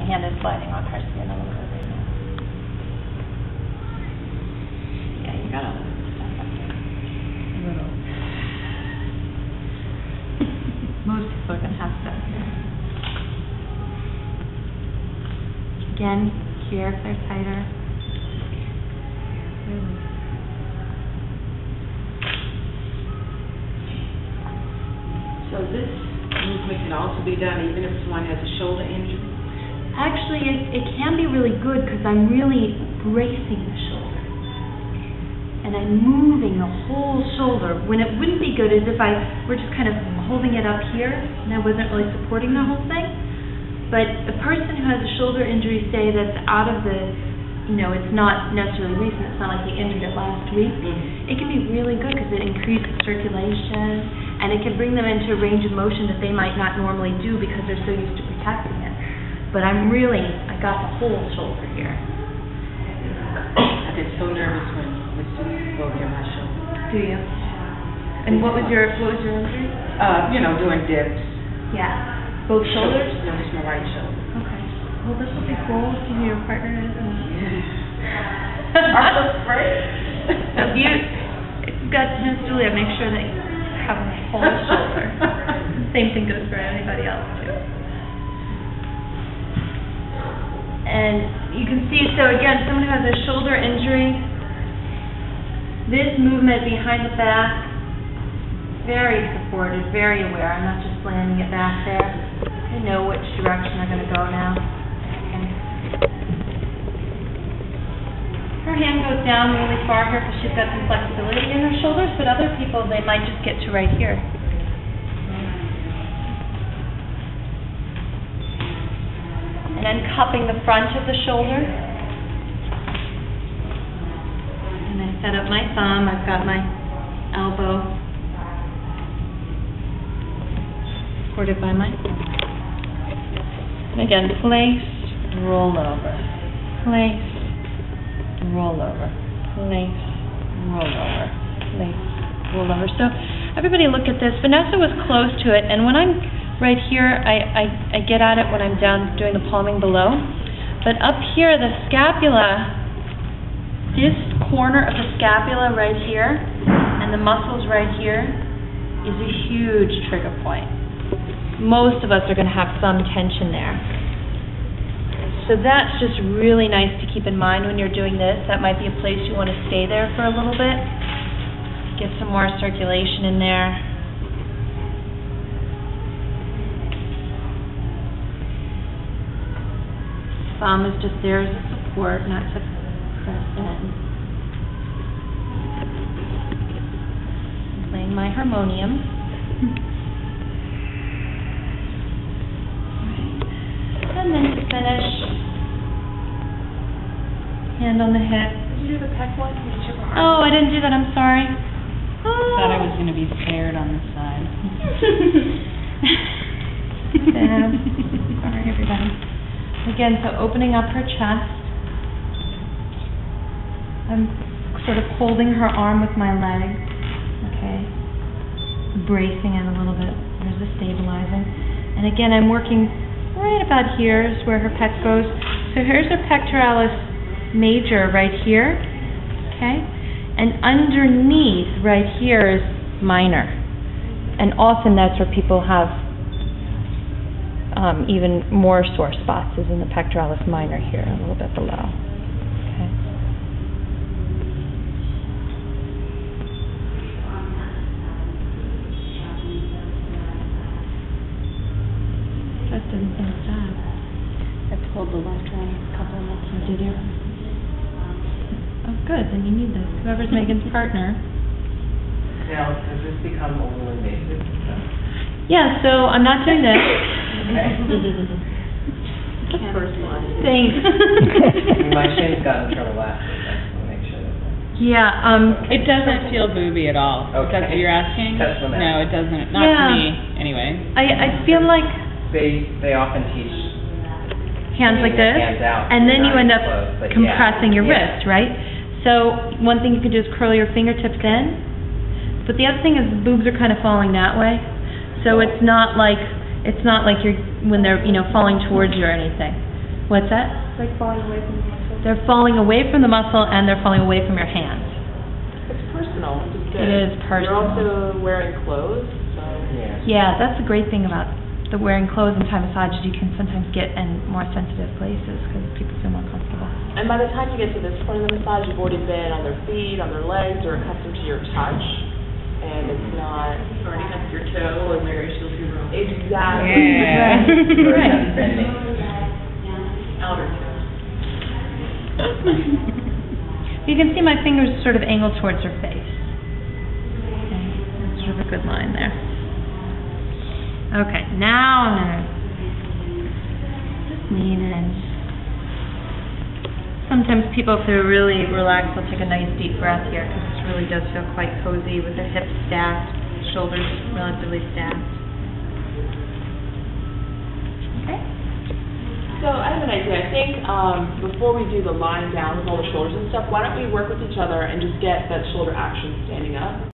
hand is sliding on her skin a little bit right now. Yeah, you got a little bit of stuff up there. A little. Most people are going to have stuff here. Again, here if they're tighter. Really. So this movement can also be done even if someone has a shoulder injury? Actually, it can be really good because I'm really bracing the shoulder. And I'm moving the whole shoulder. When it wouldn't be good is if I were just kind of holding it up here and I wasn't really supporting the whole thing. But a person who has a shoulder injury, say, that's out of the, it's not necessarily recent, it's not like they injured it last week, it can be really good because it increases circulation and it can bring them into a range of motion that they might not normally do because they're so used to protecting it. But I got the whole shoulder here. I get so nervous when students go near my shoulder. Do you? And what was your injury? Doing dips. Yeah. Both shoulders? No, just my right shoulder. Okay. Well, this will be cool. See who your partner is. If you've got Miss Julia, make sure that you have a whole shoulder. Same thing goes for anybody else too. And you can see, so again, someone who has a shoulder injury, this movement behind the back, very supported, very aware. I'm not just landing it back there. I know which direction they're going to go now. Okay. Her hand goes down really far here because she's got some flexibility in her shoulders, but other people, they might just get to right here. And then cupping the front of the shoulder. And I set up my thumb. I've got my elbow supported by my thumb. And again, place, roll over. Place, roll over. Place, roll over. Place, roll over. So everybody look at this. Vanessa was close to it, and when I'm right here, I get at it when I'm down doing the palming below. But up here, the scapula, this corner of the scapula right here, and the muscles right here, is a huge trigger point. Most of us are going to have some tension there. So that's just really nice to keep in mind when you're doing this. That might be a place you want to stay there for a little bit. Get some more circulation in there. Thumb is just there as a support, not to press in. I'm playing my harmonium. And then to finish, hand on the hip. Did you do the pec one? Oh, I didn't do that, I'm sorry. Oh. Thought I was going to be spared on this side. Sorry, everybody. Again, so opening up her chest. I'm sort of holding her arm with my leg. Okay. Bracing it a little bit. There's the stabilizing. And again, I'm working right about here is where her pec goes. So here's her pectoralis major right here. Okay. And underneath right here is minor. And often that's where people have even more sore spots, is in the pectoralis minor here, a little bit below. Okay. That didn't seem to stop. I pulled the left one a couple of months. Did you? Oh, good. Then you need this. Whoever's Megan's partner. Now, does this become a little invasive? Yeah, so I'm not doing this. The first one. Thanks. My shin's got in trouble last week. I just want to make sure that. Yeah, It doesn't feel booby at all. Okay. That's what you're asking? That's what I'm No, it doesn't. Not to me, anyway. I feel like They often teach hands like this, hands out, and then you end up close, but compressing your yeah. wrist, right? So one thing you could do is curl your fingertips in, but the other thing is the boobs are kind of falling that way, so it's not like you're when they're falling towards you or anything. What's that? Like falling away from the muscle. They're falling away from the muscle and they're falling away from your hand. It's personal, which is good. It is personal. You're also wearing clothes, so. Yeah. Yeah, that's the great thing about the wearing clothes and Thai massage is you can sometimes get in more sensitive places because people feel more comfortable. And by the time you get to this point of the massage, you've already been on their feet, on their legs, they're accustomed to your touch, and it's not. You've already had your toe, and there she'll be wrong. Exactly. Right. Outer toe. You can see my fingers sort of angled towards her face. Okay, that's sort of a good line there. Okay, now I'm gonna just lean in. Sometimes people, if they're really relaxed, will take a nice deep breath here because this really does feel quite cozy with their hips stacked, shoulders relatively stacked. Okay. So I have an idea. I think before we do the lying down with all the shoulders and stuff, why don't we work with each other and just get that shoulder action standing up?